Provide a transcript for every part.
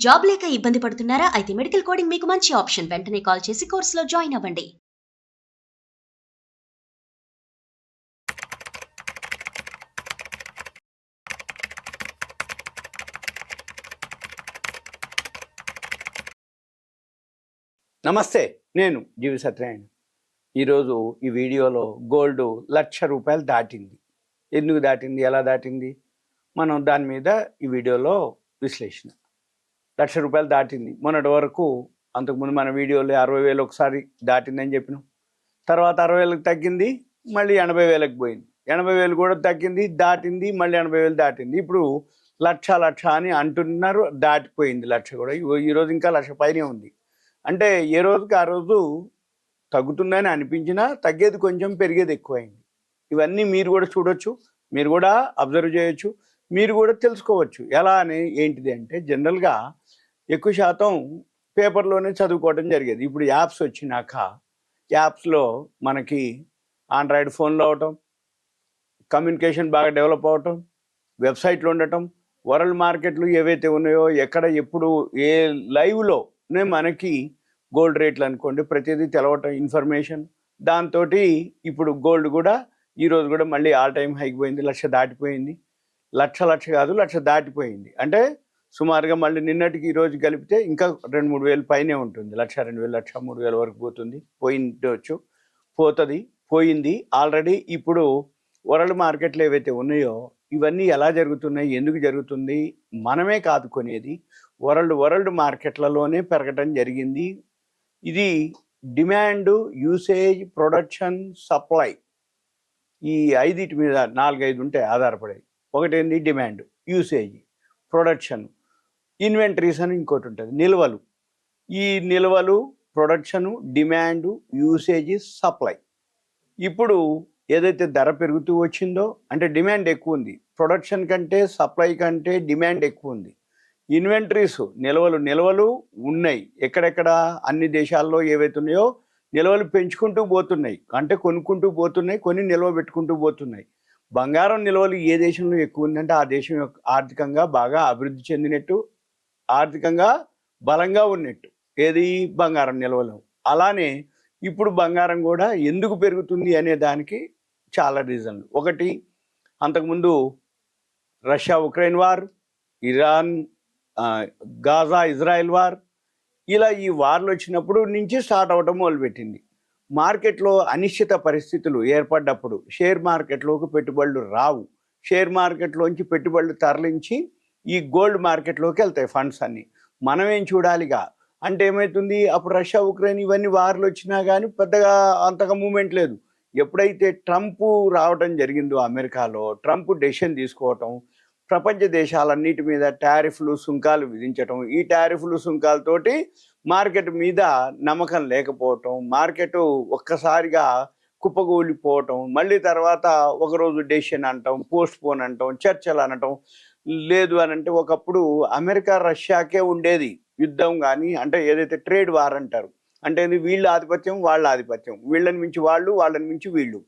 Job లేక ఇబ్బంది పడుతున్నారా? అయితే మెడికల్ కోడింగ్ మీకు మంచి ఆప్షన్. వెంటనే కాల్ చేసి కోర్సులో జాయిన్ అవ్వండి. నమస్తే, నేను జీవి సత్యనారాయణ. ఈరోజు ఈ వీడియోలో గోల్డ్ ₹1,00,000 దాటింది. ఎందుకు దాటింది, ఎలా దాటింది, మనం దాని మీద ఈ వీడియోలో విశ్లేషణ. ₹1,00,000 దాటింది. మొన్నటి వరకు అంతకుముందు మన వీడియోలో 60,000 ఒకసారి దాటిందని చెప్పినాం. తర్వాత 60,000కి తగ్గింది, మళ్ళీ 80,000కి పోయింది. 80,000 కూడా తగ్గింది, దాటింది, మళ్ళీ 80,000 దాటింది. ఇప్పుడు లక్ష అని అంటున్నారు, దాటిపోయింది లక్ష కూడా. ఈరోజు ఇంకా లక్ష పైనే ఉంది. అంటే ఏ రోజుకి ఆ రోజు తగ్గుతుందని అనిపించినా తగ్గేది కొంచెం, పెరిగేది ఎక్కువైంది. ఇవన్నీ మీరు కూడా చూడొచ్చు, మీరు కూడా అబ్జర్వ్ చేయొచ్చు, మీరు కూడా తెలుసుకోవచ్చు. ఎలా అని ఏంటిది అంటే, జనరల్గా ఎక్కువ శాతం పేపర్లోనే చదువుకోవడం జరిగేది. ఇప్పుడు యాప్స్ వచ్చినాక యాప్స్లో మనకి ఆండ్రాయిడ్ ఫోన్లో అవటం, కమ్యూనికేషన్ బాగా డెవలప్ అవటం, వెబ్సైట్లు ఉండటం, వరల్డ్ మార్కెట్లు ఏవైతే ఉన్నాయో ఎక్కడ ఎప్పుడు ఏ లైవ్లోనే మనకి గోల్డ్ రేట్లు అనుకోండి ప్రతిదీ తెలవటం ఇన్ఫర్మేషన్. దాంతో ఇప్పుడు గోల్డ్ కూడా ఈరోజు కూడా మళ్ళీ ఆల్ టైమ్ హైకి పోయింది. లక్ష దాటిపోయింది. లక్ష కాదు, లక్ష దాటిపోయింది. అంటే సుమారుగా మళ్ళీ నిన్నటికి ఈరోజు కలిపితే ఇంకా 2-3 వేలు పైనే ఉంటుంది. 1,02,000, 1,03,000 వరకు పోతుంది. పోయింది ఆల్రెడీ. ఇప్పుడు వరల్డ్ మార్కెట్లు ఏవైతే ఉన్నాయో ఇవన్నీ ఎలా జరుగుతున్నాయి, ఎందుకు జరుగుతుంది, మనమే కాదు కొనేది, వరల్డ్ మార్కెట్లలోనే పెరగటం జరిగింది. ఇది డిమాండ్, యూసేజ్, ప్రొడక్షన్, సప్లై, ఈ 5 మీద 4-5 ఉంటాయి ఆధారపడేది. ఒకటేంది డిమాండ్, యూసేజ్, ప్రొడక్షన్, ఇన్వెంటరీస్ అని ఇంకోటి ఉంటుంది, నిల్వలు. ఈ నిల్వలు, ప్రొడక్షను, డిమాండు, యూసేజ్, సప్లై. ఇప్పుడు ఏదైతే ధర పెరుగుతూ వచ్చిందో అంటే డిమాండ్ ఎక్కువ ఉంది, ప్రొడక్షన్ కంటే సప్లై కంటే డిమాండ్ ఎక్కువ ఉంది. ఇన్వెంటరీస్, నిల్వలు ఉన్నాయి. ఎక్కడెక్కడ అన్ని దేశాల్లో ఏవైతే ఉన్నాయో నిల్వలు పెంచుకుంటూ పోతున్నాయి, అంటే కొనుక్కుంటూ పోతున్నాయి, కొన్ని నిల్వ పెట్టుకుంటూ పోతున్నాయి. బంగారం నిల్వలు ఏ దేశంలో ఎక్కువ ఉందంటే ఆ దేశం ఆర్థికంగా బాగా అభివృద్ధి చెందినట్టు, ఆర్థికంగా బలంగా ఉన్నట్టు. ఏది, బంగారం నిల్వలు. అలానే ఇప్పుడు బంగారం కూడా ఎందుకు పెరుగుతుంది అనే దానికి చాలా రీజన్లు. ఒకటి, అంతకుముందు Russia Ukraine war, Iran Gaza Israel war, ఇలా ఈ వార్లు వచ్చినప్పుడు నుంచి స్టార్ట్ అవ్వడం మొదలుపెట్టింది. మార్కెట్లో అనిశ్చిత పరిస్థితులు ఏర్పడ్డప్పుడు షేర్ మార్కెట్లోకి పెట్టుబడులు రావు. షేర్ మార్కెట్లోంచి పెట్టుబడులు తరలించి ఈ గోల్డ్ మార్కెట్లోకి వెళ్తాయి ఫండ్స్ అన్నీ. మనమేం చూడాలిగా అంటే ఏమవుతుంది, అప్పుడు రష్యా ఉక్రెయిన్ ఇవన్నీ వార్లు వచ్చినా కానీ పెద్దగా అంతగా మూమెంట్ లేదు. ఎప్పుడైతే ట్రంప్ రావడం జరిగిందో అమెరికాలో, ట్రంప్ డెసిషన్ తీసుకోవటం, ప్రపంచ దేశాలన్నిటి మీద టారిఫ్లు, సుంకాలు విధించటం, ఈ టారిఫ్లు, సుంకాలతోటి మార్కెట్ మీద నమ్మకం లేకపోవటం, మార్కెట్ ఒక్కసారిగా కుప్పగూలిపోవటం, మళ్ళీ తర్వాత ఒకరోజు డెసిషన్ అంటాం, పోస్ట్ పోన్ అంటాం, చర్చలు అనటం. లేదు అని అంటే ఒకప్పుడు అమెరికా రష్యాకే ఉండేది యుద్ధం, కానీ అంటే ఏదైతే ట్రేడ్ వార్ అంటారు, అంటే వీళ్ళ ఆధిపత్యం, వాళ్ళ ఆధిపత్యం, వీళ్ళని మించి వాళ్ళు, వాళ్ళని మించి వీళ్ళు,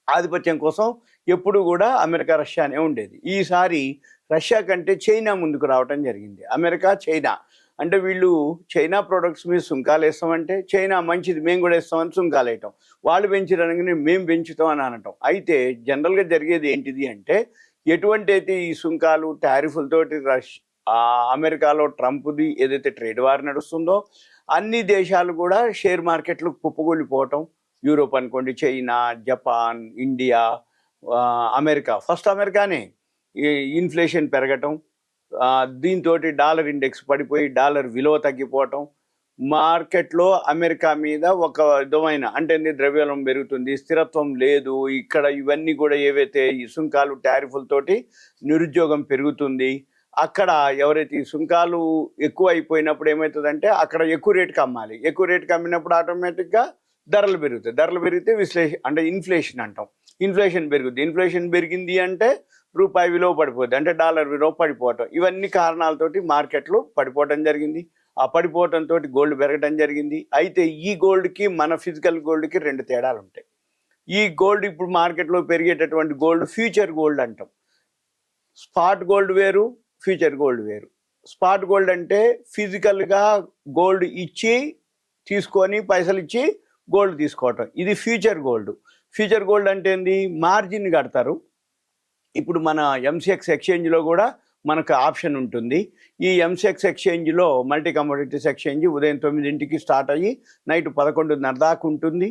ఆధిపత్యం కోసం ఎప్పుడు కూడా అమెరికా రష్యానే ఉండేది. ఈసారి రష్యా కంటే చైనా ముందుకు రావటం జరిగింది. అమెరికా, చైనా అంటే వీళ్ళు చైనా ప్రొడక్ట్స్ మీద సుంకాలు వేస్తామంటే చైనా మంచిది మేము కూడా వేస్తామని సుంకాలు వేయటం, వాళ్ళు పెంచడానికి మేము పెంచుతాం అని అనటం. అయితే జనరల్గా జరిగేది ఏంటిది అంటే, ఎటువంటి అయితే ఈ సుంకాలు, టారిఫ్లతోటి అమెరికాలో ట్రంప్ది ఏదైతే ట్రేడ్ వార్ నడుస్తుందో అన్ని దేశాలు కూడా షేర్ మార్కెట్లు కుప్పగొలిపోవటం. యూరోప్ అనుకోండి, China, Japan, India, America, first అమెరికానే ఇన్ఫ్లేషన్ పెరగటం, దీంతో డాలర్ ఇండెక్స్ పడిపోయి డాలర్ విలువ తగ్గిపోవటం, మార్కెట్లో అమెరికా మీద ఒక విధమైన అంటే ద్రవ్యోల్బణం పెరుగుతుంది, స్థిరత్వం లేదు ఇక్కడ. ఇవన్నీ కూడా ఏవైతే ఈ సుంకాలు, టారిఫ్లతోటి నిరుద్యోగం పెరుగుతుంది. అక్కడ ఎవరైతే ఈ సుంకాలు ఎక్కువ అయిపోయినప్పుడు ఏమవుతుందంటే అక్కడ ఎక్కువ రేటుకి అమ్మాలి, ఎక్కువ రేటుకి అమ్మినప్పుడు ఆటోమేటిక్గా ధరలు పెరుగుతాయి. ధరలు పెరిగితే అంటే ఇన్ఫ్లేషన్ అంటాం. ఇన్ఫ్లేషన్ పెరుగుద్ది. ఇన్ఫ్లేషన్ పెరిగింది అంటే రూపాయి విలువ పడిపోద్ది, అంటే డాలర్ విలువ పడిపోవటం. ఇవన్నీ కారణాలతోటి మార్కెట్లు పడిపోవటం జరిగింది. ఆ పడిపోవటంతో గోల్డ్ పెరగడం జరిగింది. అయితే ఈ గోల్డ్కి మన ఫిజికల్ గోల్డ్కి 2 తేడాలు ఉంటాయి. ఈ గోల్డ్ ఇప్పుడు మార్కెట్లో పెరిగేటటువంటి గోల్డ్ ఫ్యూచర్ గోల్డ్ అంటాం. స్పాట్ గోల్డ్ వేరు, ఫ్యూచర్ గోల్డ్ వేరు. స్పాట్ గోల్డ్ అంటే ఫిజికల్గా గోల్డ్ ఇచ్చి తీసుకొని పైసలు ఇచ్చి గోల్డ్ తీసుకోవటం. ఇది ఫ్యూచర్ గోల్డ్. ఫ్యూచర్ గోల్డ్ అంటే ఏంది? మార్జిన్ కడతారు. ఇప్పుడు మన ఎంసీఎక్స్ ఎక్స్చేంజ్లో కూడా మనకు ఆప్షన్ ఉంటుంది. ఈ ఎంసీఎక్స్ ఎక్స్చేంజ్లో మల్టీ కమోడిటీస్ ఎక్స్చేంజ్ ఉదయం 9ంటికి స్టార్ట్ అయ్యి నైట్ 11:30 దాకా ఉంటుంది.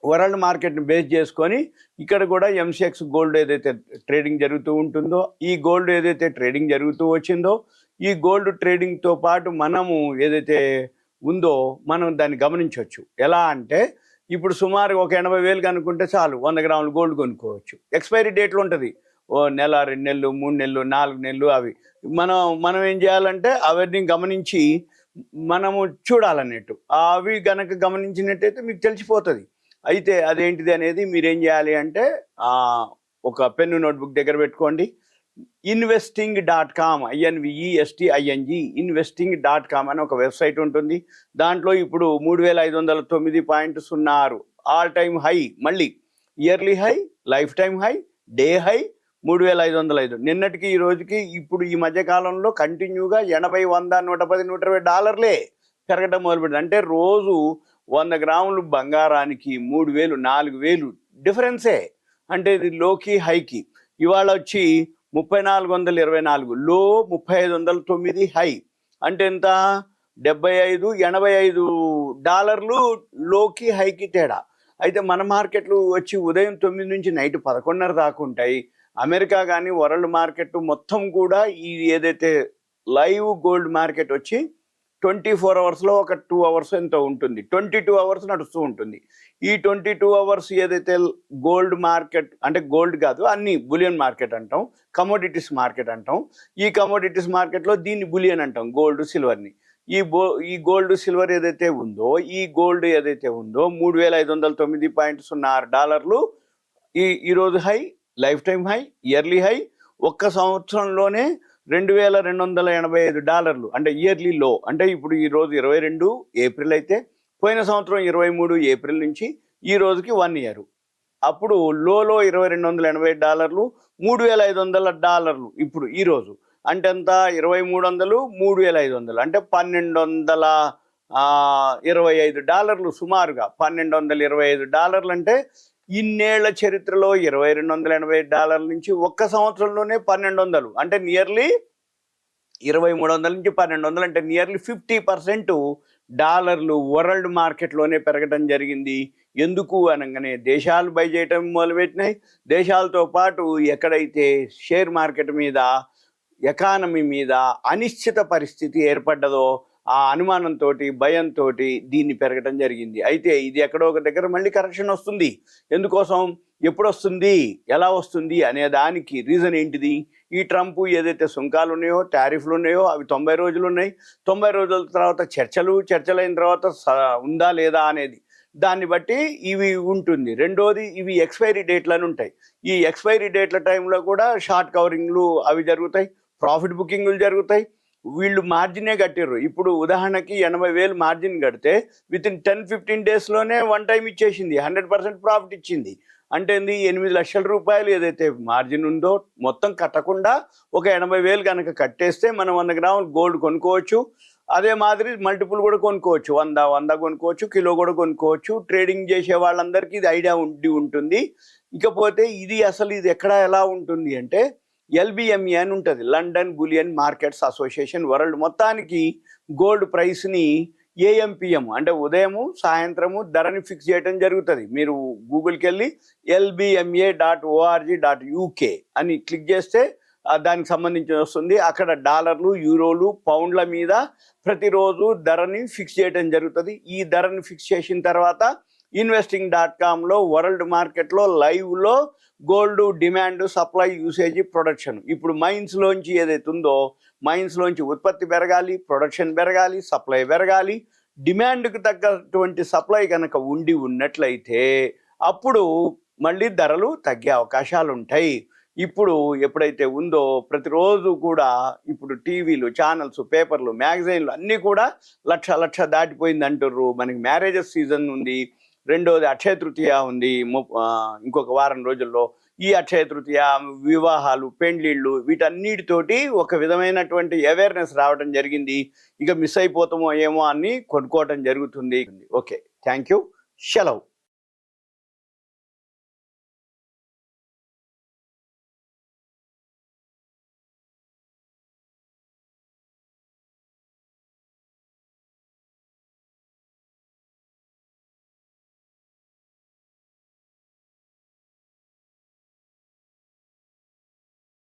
వరల్డ్ మార్కెట్ని బేస్ చేసుకొని ఇక్కడ కూడా ఎంసీఎక్స్ గోల్డ్ ఏదైతే ట్రేడింగ్ జరుగుతూ ఉంటుందో, ఈ గోల్డ్ ఏదైతే ట్రేడింగ్ జరుగుతూ వచ్చిందో, ఈ గోల్డ్ ట్రేడింగ్తో పాటు మనము ఏదైతే ఉందో మనం దాన్ని గమనించవచ్చు. ఎలా అంటే ఇప్పుడు సుమారు ఒక 80,000 కనుక్కుంటే చాలు 100 గ్రాములు గోల్డ్ కొనుక్కోవచ్చు. ఎక్స్పైరీ డేట్లు ఉంటుంది, ఓ నెల, 2 నెలలు, 3 నెలలు, 4 నెలలు. అవి మనం ఏం చేయాలంటే అవన్నీ గమనించి మనము చూడాలన్నట్టు. అవి గనక గమనించినట్టయితే మీకు తెలిసిపోతుంది. అయితే అదేంటిది అనేది మీరేం చేయాలి అంటే ఒక పెన్ను నోట్బుక్ దగ్గర పెట్టుకోండి. investing.com INVESTING investing.com అని ఒక వెబ్సైట్ ఉంటుంది. దాంట్లో ఇప్పుడు 3,509.06 ఆల్ టైమ్ హై, మళ్ళీ yearly high, life time high, day high 3,505. నిన్నటికి ఈ రోజుకి ఇప్పుడు ఈ మధ్య కాలంలో కంటిన్యూగా 80, 100, 110, 120 డాలర్లే పెరగడం మొదలుపెట్టింది. అంటే రోజు 100 గ్రాములు బంగారానికి 3,000, 4,000 డిఫరెన్సే. అంటే ఇది లోకి హైకి. ఇవాళ వచ్చి 3,424, లో 3,509 హై. అంటే ఎంత? 75, 85 డాలర్లు లోకి హైకి తేడా. అయితే మన మార్కెట్లు వచ్చి ఉదయం 9 నుంచి నైట్ 11:30 దాకా ఉంటాయి. అమెరికా కానీ వరల్డ్ మార్కెట్ మొత్తం కూడా ఈ ఏదైతే లైవ్ గోల్డ్ మార్కెట్ వచ్చి 24 అవర్స్లో ఒక 2 అవర్స్ ఎంతో ఉంటుంది, 22 అవర్స్ నడుస్తూ ఉంటుంది. ఈ 22 అవర్స్ ఏదైతే గోల్డ్ మార్కెట్ అంటే గోల్డ్ కాదు, అన్ని బులియన్ మార్కెట్ అంటాం, కమోడిటీస్ మార్కెట్ అంటాం. ఈ కమోడిటీస్ మార్కెట్లో దీన్ని బులియన్ అంటాం, గోల్డ్ సిల్వర్ని. ఈ గోల్డ్ సిల్వర్ ఏదైతే ఉందో, ఈ గోల్డ్ ఏదైతే ఉందో 3,509.06 డాలర్లు ఈరోజు high, life time high, yearly high. ఒక్క సంవత్సరంలోనే 2,285 డాలర్లు అంటే ఇయర్లీ లో. అంటే ఇప్పుడు ఈరోజు 22 ఏప్రిల్ అయితే పోయిన సంవత్సరం 23 ఏప్రిల్ నుంచి ఈ రోజుకి 1 ఇయర్. అప్పుడు లోలో 2,280 డాలర్లు, 3,500 డాలర్లు ఇప్పుడు ఈరోజు. అంటే ఎంత? 2,300, 3,500 అంటే 1,225 డాలర్లు సుమారుగా. 1,225 డాలర్లు అంటే ఇన్నేళ్ల చరిత్రలో 2,280 డాలర్ల నుంచి ఒక్క సంవత్సరంలోనే 1,200 అంటే నియర్లీ 2,300 నుంచి 1,200 అంటే నియర్లీ 50% డాలర్లు వరల్డ్ మార్కెట్లోనే పెరగడం జరిగింది. ఎందుకు అనగానే దేశాలు బై చేయటం మొదలుపెట్టినాయి. దేశాలతో పాటు ఎక్కడైతే షేర్ మార్కెట్ మీద, ఎకానమీ మీద అనిశ్చిత పరిస్థితి ఏర్పడ్డదో ఆ అనుమానంతో, భయంతో దీన్ని పెరగడం జరిగింది. అయితే ఇది ఎక్కడో ఒక దగ్గర మళ్ళీ కరెక్షన్ వస్తుంది. ఎందుకోసం, ఎప్పుడు వస్తుంది, ఎలా వస్తుంది అనే దానికి రీజన్ ఏంటిది? ఈ ట్రంప్ ఏదైతే సుంకాలు ఉన్నాయో, టారిఫ్లు ఉన్నాయో అవి 90 రోజులు ఉన్నాయి. 90 రోజుల తర్వాత చర్చలైన తర్వాత ఉందా లేదా అనేది దాన్ని బట్టి ఇవి ఉంటుంది. రెండోది, ఇవి ఎక్స్పైరీ డేట్లు అని ఉంటాయి. ఈ ఎక్స్పైరీ డేట్ల టైంలో కూడా షార్ట్ కవరింగ్లు అవి జరుగుతాయి, ప్రాఫిట్ బుకింగ్లు జరుగుతాయి. వీళ్ళు మార్జినే కట్టారు. ఇప్పుడు ఉదాహరణకి 80,000 మార్జిన్ కడితే విత్ ఇన్ 10-15 డేస్లోనే 1 టైం ఇచ్చేసింది, 100% ప్రాఫిట్ ఇచ్చింది. అంటే 8 లక్షల రూపాయలు ఏదైతే మార్జిన్ ఉందో మొత్తం కట్టకుండా ఒక 80,000 కనుక కట్టేస్తే మనం 100 గ్రాములు గోల్డ్ కొనుక్కోవచ్చు. అదే మాదిరి మల్టిపుల్ కూడా కొనుక్కోవచ్చు, 100 కొనుక్కోవచ్చు, కిలో కూడా కొనుక్కోవచ్చు. ట్రేడింగ్ చేసే వాళ్ళందరికీ ఇది ఐడియా ఉంటుంది. ఇకపోతే ఇది అసలు ఇది ఎక్కడ ఎలా ఉంటుంది అంటే LBME అని ఉంటుంది, London bullion markets association. World మొత్తానికి గోల్డ్ ప్రైస్ని AM/PM అంటే ఉదయము సాయంత్రము ధరని ఫిక్స్ చేయడం జరుగుతుంది. మీరు గూగుల్కి వెళ్ళి LBMA.org.uk అని క్లిక్ చేస్తే దానికి సంబంధించి వస్తుంది. అక్కడ డాలర్లు, యూరోలు, పౌండ్ల మీద ప్రతిరోజు ధరని ఫిక్స్ చేయడం జరుగుతుంది. ఈ ధరని ఫిక్స్ చేసిన తర్వాత investing.comలో వరల్డ్ మార్కెట్లో లైవ్లో gold demand, supply, usage, production. ఇప్పుడు మైన్స్లోంచి ఏదైతే ఉందో మైన్స్లోంచి ఉత్పత్తి పెరగాలి, ప్రొడక్షన్ పెరగాలి, సప్లై పెరగాలి. డిమాండ్కి తగ్గటువంటి సప్లై కనుక ఉన్నట్లయితే అప్పుడు మళ్ళీ ధరలు తగ్గే అవకాశాలు ఉంటాయి. ఇప్పుడు ఎప్పుడైతే ఉందో ప్రతిరోజు కూడా ఇప్పుడు టీవీలు, ఛానల్స్, పేపర్లు, మ్యాగజైన్లు అన్నీ కూడా లక్ష దాటిపోయింది అంటుర్రు. మనకి మ్యారేజెస్ సీజన్ ఉంది. రెండోది అక్షయ తృతీయ ఉంది ఇంకొక వారం రోజుల్లో. ఈ అక్షయ తృతీయ, వివాహాలు, పెండ్లిళ్ళు వీటన్నిటితోటి ఒక విధమైనటువంటి అవేర్నెస్ రావడం జరిగింది. ఇక మిస్ అయిపోతామో ఏమో అని కొనుక్కోవడం జరుగుతుంది. ఓకే, థ్యాంక్ యూ, సెలవు.